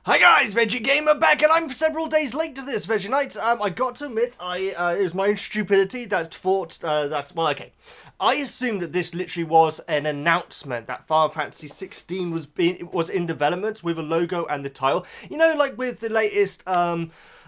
Hi guys, Veggie Gamer back, and I'm several days late to this, Veggie Nights. I got to admit, it was my own stupidity that thought, well, okay. I assumed that this literally was an announcement that Final Fantasy 16 was in development with a logo and the title. You know, like with the latest,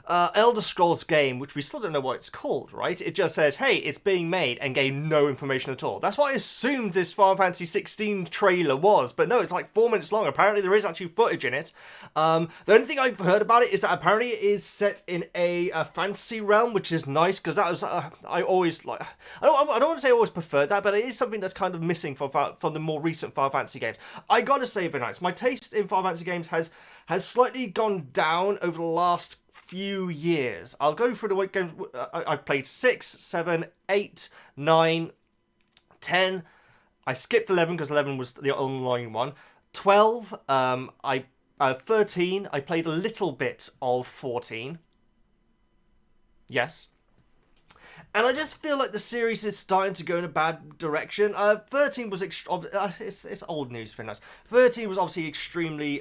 Elder Scrolls game, which we still don't know what it's called, right? It just says, hey, it's being made, and gave no information at all. That's what I assumed this Final Fantasy 16 trailer was, but no, it's like 4 minutes long. Apparently there is actually footage in it. The only thing I've heard about it is that apparently it is set in a fantasy realm, which is nice, because that was, I always, like, I don't want to say I always preferred that, but it is something that's kind of missing from the more recent Final Fantasy games. I gotta say, very nice. My taste in Final Fantasy games has slightly gone down over the last few years. I'll go through the games. I've played 6, 7, 8, 9, 10. I skipped 11 because 11 was the online one. 12, 13, I played a little bit of 14. Yes. And I just feel like the series is starting to go in a bad direction. 13 was it's old news for us. 13 was obviously extremely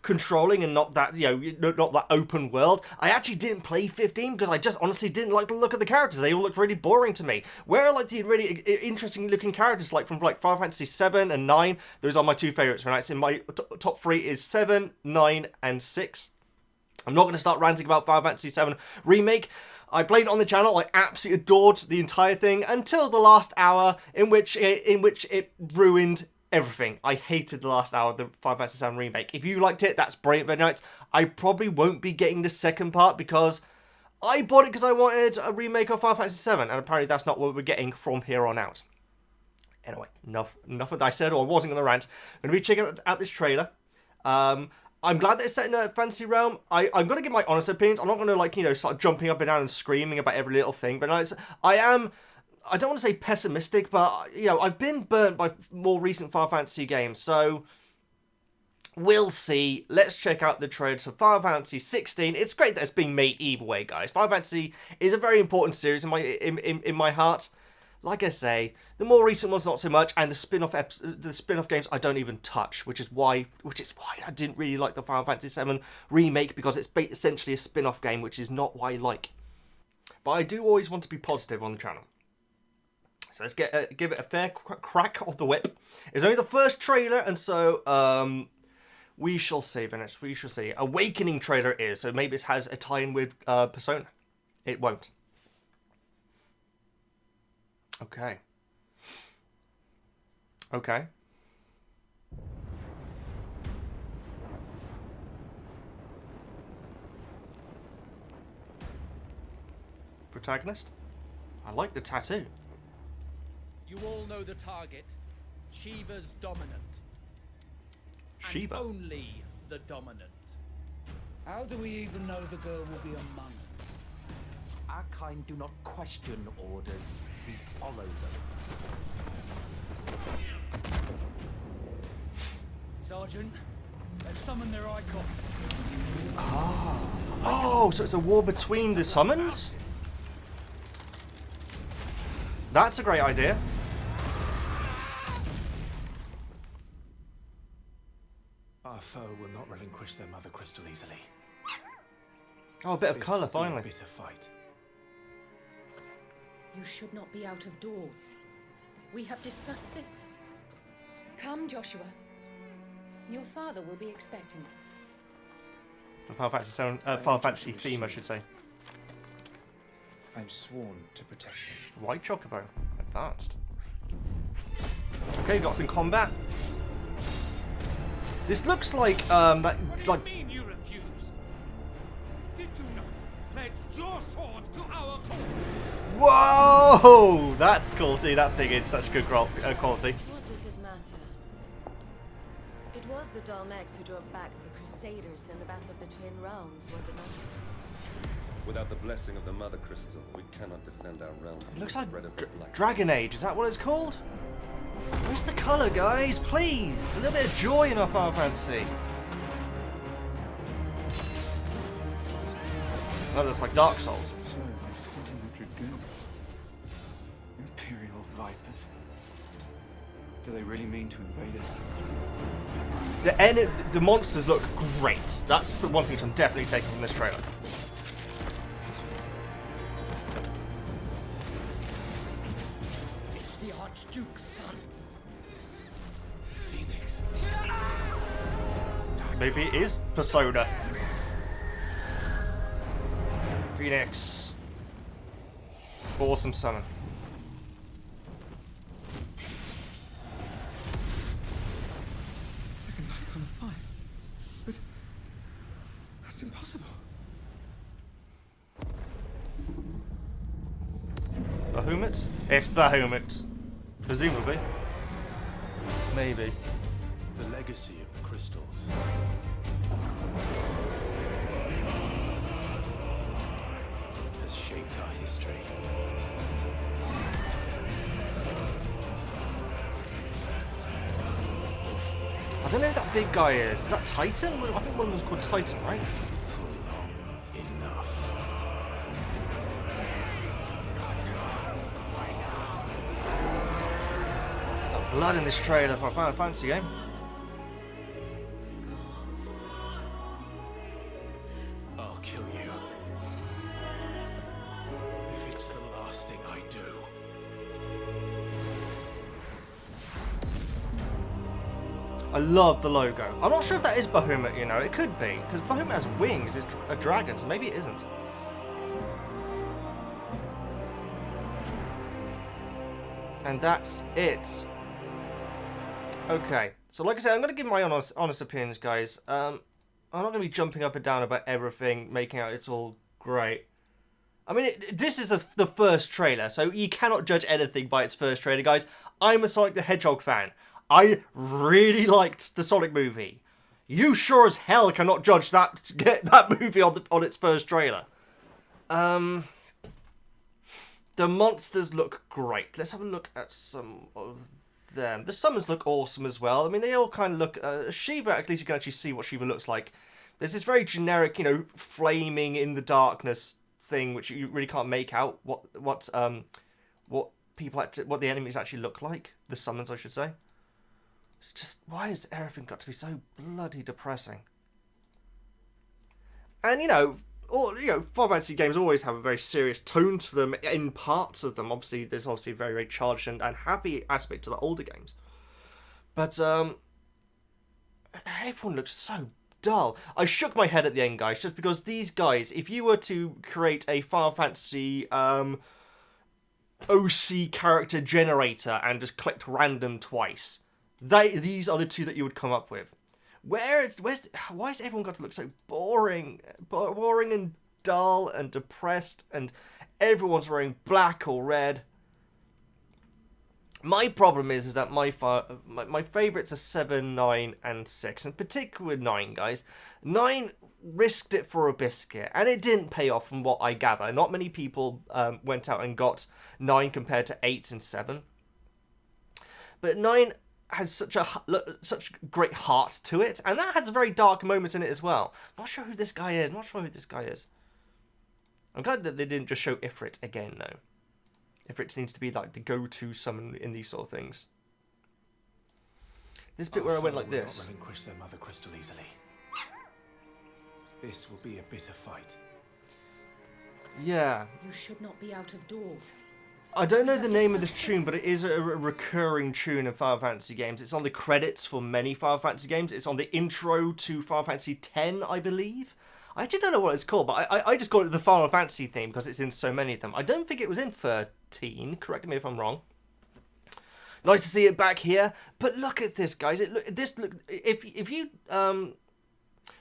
controlling and not that, not that open world. I actually didn't play 15 because I just honestly didn't like the look of the characters. They all looked really boring to me. Where are like the really interesting looking characters from Final Fantasy 7 and 9? Those are my two favorites for nights. In my top 3 is 7, 9, and 6. I'm not going to start ranting about Final Fantasy 7 Remake. I played it on the channel. I absolutely adored the entire thing until the last hour, in which it ruined everything. I hated the last hour of the Final Fantasy 7 Remake. If you liked it, that's brilliant. But no, I probably won't be getting the second part because I bought it because I wanted a remake of Final Fantasy 7, and apparently that's not what we're getting from here on out. Anyway, enough of that I said, or I wasn't going to rant. I'm going to be checking out this trailer. I'm glad that it's set in a fantasy realm. I'm going to give my honest opinions. I'm not going to, start jumping up and down and screaming about every little thing. But I don't want to say pessimistic, but, I've been burnt by more recent Final Fantasy games. So, we'll see. Let's check out the trailer to Final Fantasy 16. It's great that it's being made either way, guys. Final Fantasy is a very important series in my heart. Like I say, the more recent ones not so much, and the spin-off games I don't even touch, which is why I didn't really like the Final Fantasy VII Remake, because it's essentially a spin-off game, which is not what I like. But I do always want to be positive on the channel. So let's give it a fair crack of the whip. It's only the first trailer, and so we shall see, Venice. We shall see. Awakening trailer it is, so maybe this has a tie-in with Persona. It won't. Okay. Okay. Protagonist? I like the tattoo. You all know the target. Shiva's dominant. Shiva? And only the dominant. How do we even know the girl will be among us? Our kind do not question orders, we follow them. Sergeant, let's summon their icon. Oh, so it's a war between the summons? That's a great idea. Our foe will not relinquish their mother crystal easily. Oh, a bit of This colour, will be a finally. bitter fight. You should not be out of doors. We have discussed this. Come, Joshua. Your father will be expecting us. The Final Fantasy theme, I should say. I'm sworn to protect him. White Chocobo. Advanced. Okay, got some combat. This looks like, What do you mean you refuse? Did you not pledge your sword to our cause? Whoa! That's cool. See that thing in such good quality. What does it matter? It was the Dalmex who drove back the Crusaders in the Battle of the Twin Realms, was it not? Without the blessing of the Mother Crystal, we cannot defend our realm from It looks the like spread of the Black. Dragon Age. Is that what it's called? Where's the colour, guys? Please! A little bit of joy in our Final Fantasy. That looks like Dark Souls. So, they're sitting the Dragoons. Imperial Vipers. Do they really mean to invade us? The monsters look great. That's the one thing I'm definitely taking from this trailer. It's the Archduke's son. Phoenix. Maybe it is Persona. Phoenix. Awesome summon. Second icon of fire. But that's impossible. Bahamut? It's Bahamut. Presumably. Maybe. The legacy of the crystals. Has shaped our history. I don't know who that big guy is. Is that Titan? I think one of them was called Titan, right? For long enough. Some blood in this trailer for a Final Fantasy game. I'll kill you. If it's the last thing I do. I love the logo. I'm not sure if that is Bahamut, you know. It could be, because Bahamut has wings. It's a dragon, so maybe it isn't. And that's it. Okay, so like I said, I'm going to give my honest opinions, guys. I'm not going to be jumping up and down about everything, making out it's all great. I mean, this is the first trailer, so you cannot judge anything by its first trailer, guys. I'm a Sonic the Hedgehog fan. I really liked the Sonic movie. You sure as hell cannot judge that movie on its first trailer. The monsters look great. Let's have a look at some of them. The summons look awesome as well. I mean, they all kind of look... Shiva, at least you can actually see what Shiva looks like. There's this very generic, you know, flaming in the darkness thing, which you really can't make out what the enemies actually look like. The summons, I should say. It's just, why has everything got to be so bloody depressing? And, you know, Final Fantasy games always have a very serious tone to them in parts of them. Obviously, there's obviously a very, very charged and happy aspect to the older games. But, everyone looks so dull. I shook my head at the end, guys, just because these guys, if you were to create a Final Fantasy, OC character generator and just clicked random twice, these are the two that you would come up with. Why has everyone got to look so boring and dull and depressed, and everyone's wearing black or red? My problem is that my favourites are 7, 9, and 6, and particularly with 9, guys. 9 risked it for a biscuit, and it didn't pay off from what I gather. Not many people went out and got 9 compared to 8 and 7. But 9 has such great heart to it, and that has a very dark moment in it as well. I'm not sure who this guy is. I'm glad that they didn't just show Ifrit again, though. Ifrit seems to be like the go-to summon in these sort of things. This bit where I went like this. Not relinquish their mother crystal easily. This will be a bitter fight. Yeah. You should not be out of doors. I don't know the name of this tune, but it is a recurring tune in Final Fantasy games. It's on the credits for many Final Fantasy games. It's on the intro to Final Fantasy X, I believe. I actually don't know what it's called, but I just call it the Final Fantasy theme because it's in so many of them. I don't think it was in 13. Correct me if I'm wrong. Nice to see it back here. But look at this, guys. If you no,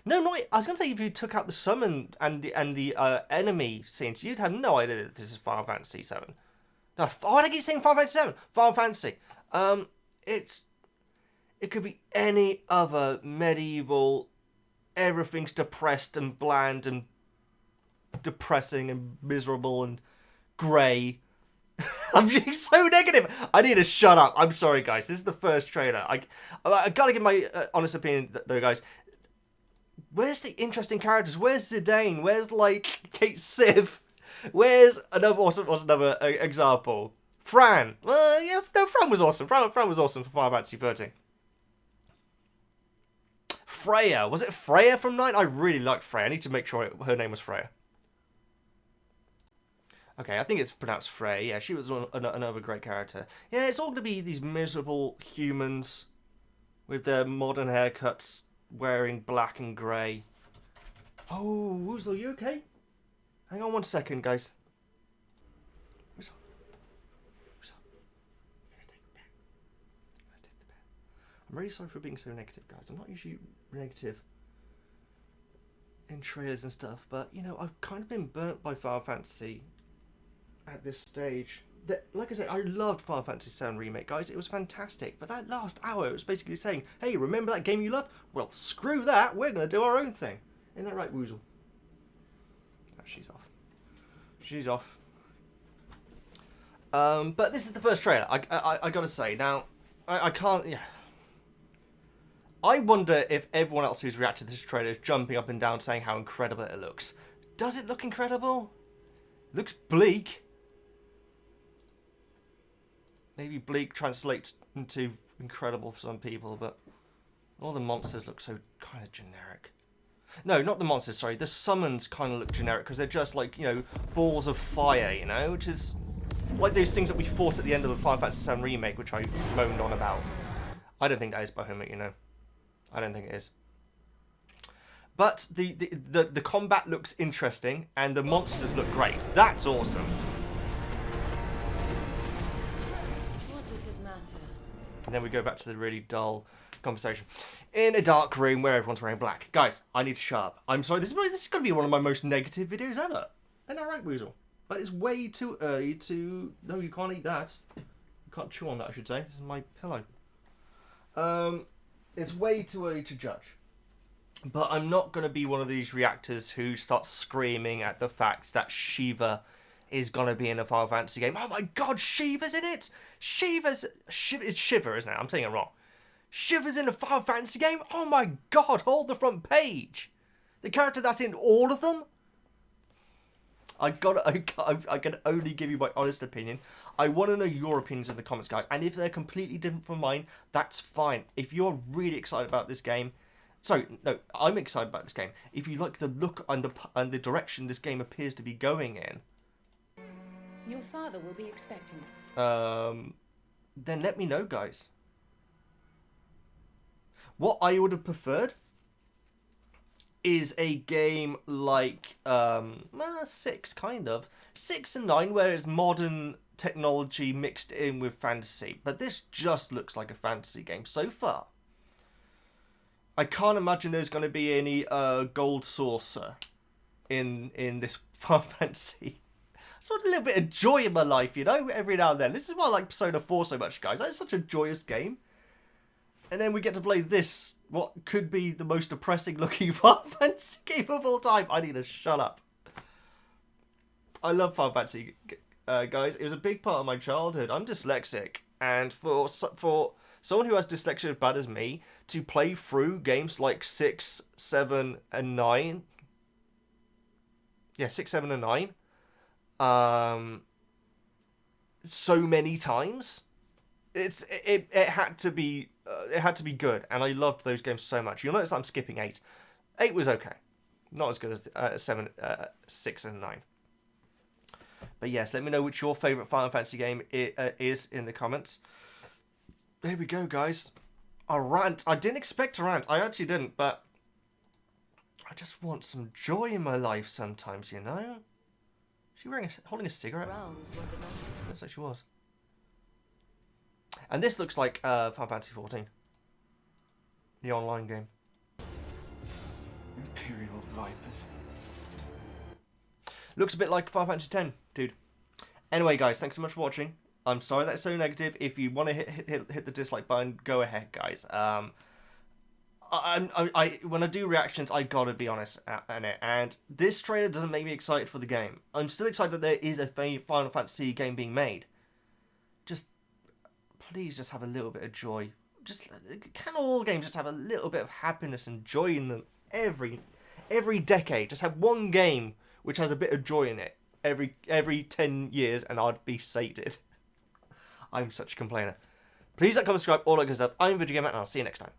I was going to say if you took out the summon and the enemy scenes, you'd have no idea that this is Final Fantasy 7. No, why do I keep saying Final Fantasy 7? Final Fantasy. It could be any other medieval. Everything's depressed and bland and depressing and miserable and grey. I'm being so negative. I need to shut up. I'm sorry, guys. This is the first trailer. I gotta give my honest opinion, though, guys. Where's the interesting characters? Where's Zidane? Where's, like, Kate Sith? Where's another? What's another example? Fran. Yeah, no, Fran was awesome. Fran was awesome for Final Fantasy 13. Freya. Was it Freya from 9? I really liked Freya. I need to make sure her name was Freya. Okay, I think it's pronounced Frey. Yeah, she was another great character. Yeah, it's all going to be these miserable humans with their modern haircuts, wearing black and grey. Oh, Woozle, you okay? Hang on 1 second, guys. Woozle. Woozle. I'm going to take the pen. I'm going to take the pen. I'm really sorry for being so negative, guys. I'm not usually negative in trailers and stuff, but, you know, I've kind of been burnt by Final Fantasy at this stage. Like I said, I loved Final Fantasy VII Remake, guys. It was fantastic. But that last hour, it was basically saying, hey, remember that game you loved? Well, screw that. We're going to do our own thing. Isn't that right, Woozle? Oh, she's off. She's off. But this is the first trailer. I got to say. Now, I can't... Yeah. I wonder if everyone else who's reacted to this trailer is jumping up and down saying how incredible it looks. Does it look incredible? Looks bleak. Maybe bleak translates into incredible for some people, but all the monsters look so kind of generic. No, not the monsters, sorry. The summons kind of look generic because they're just like, you know, balls of fire, you know, which is like those things that we fought at the end of the Final Fantasy VII Remake, which I moaned on about. I don't think that is Bahamut, you know. I don't think it is. But the combat looks interesting and the monsters look great. That's awesome. What does it matter? And then we go back to the really dull conversation. In a dark room where everyone's wearing black. Guys, I need to shut up. I'm sorry, this is going to be one of my most negative videos ever. Isn't that right, Woozle? But it's way too early to... No, you can't eat that. You can't chew on that, I should say. This is my pillow. It's way too early to judge. But I'm not going to be one of these reactors who starts screaming at the fact that Shiva is going to be in a Final Fantasy game. Oh my god, Shiva's in it! It's Shiva, isn't it? I'm saying it wrong. Shiva's in a Final Fantasy game? Oh my god, hold the front page! The character that's in all of them? I can only give you my honest opinion. I want to know your opinions in the comments, guys. And if they're completely different from mine, that's fine. If you're really excited about this game... Sorry, no, I'm excited about this game. If you like the look and the direction this game appears to be going in... Your father will be expecting us. Then let me know, guys. What I would have preferred is a game like 6, kind of. 6 and 9, where it's modern technology mixed in with fantasy. But this just looks like a fantasy game so far. I can't imagine there's going to be any gold saucer in this Final Fantasy. I just want a little bit of joy in my life, you know, every now and then. This is why I like Persona 4 so much, guys. That's such a joyous game. And then we get to play this, what could be the most depressing looking Final Fantasy game of all time. I need to shut up. I love Final Fantasy, guys. It was a big part of my childhood. I'm dyslexic. And for someone who has dyslexia as bad as me, to play through games like 6, 7, and 9... Yeah, 6, 7, and 9... so many times... It had to be good, and I loved those games so much. You'll notice I'm skipping 8. 8 was okay, not as good as 7, 6, and 9. But yes, let me know which your favourite Final Fantasy game is in the comments. There we go, guys. A rant. I didn't expect a rant. I actually didn't, but I just want some joy in my life sometimes, you know. Is she holding a cigarette? Realms, was it not? Looks like she was. And this looks like Final Fantasy 14. The online game. Imperial Vipers. Looks a bit like Final Fantasy 10, dude. Anyway, guys, thanks so much for watching. I'm sorry that's so negative. If you want to hit the dislike button, go ahead, guys. When I do reactions, I gotta be honest on it. And this trailer doesn't make me excited for the game. I'm still excited that there is a Final Fantasy game being made. Please just have a little bit of joy. Can all games just have a little bit of happiness and joy in them every decade? Just have one game which has a bit of joy in it every 10 years, and I'd be sated. I'm such a complainer. Please like, comment, subscribe, all that good stuff. I'm VEGGIEKNIGHTS, and I'll see you next time.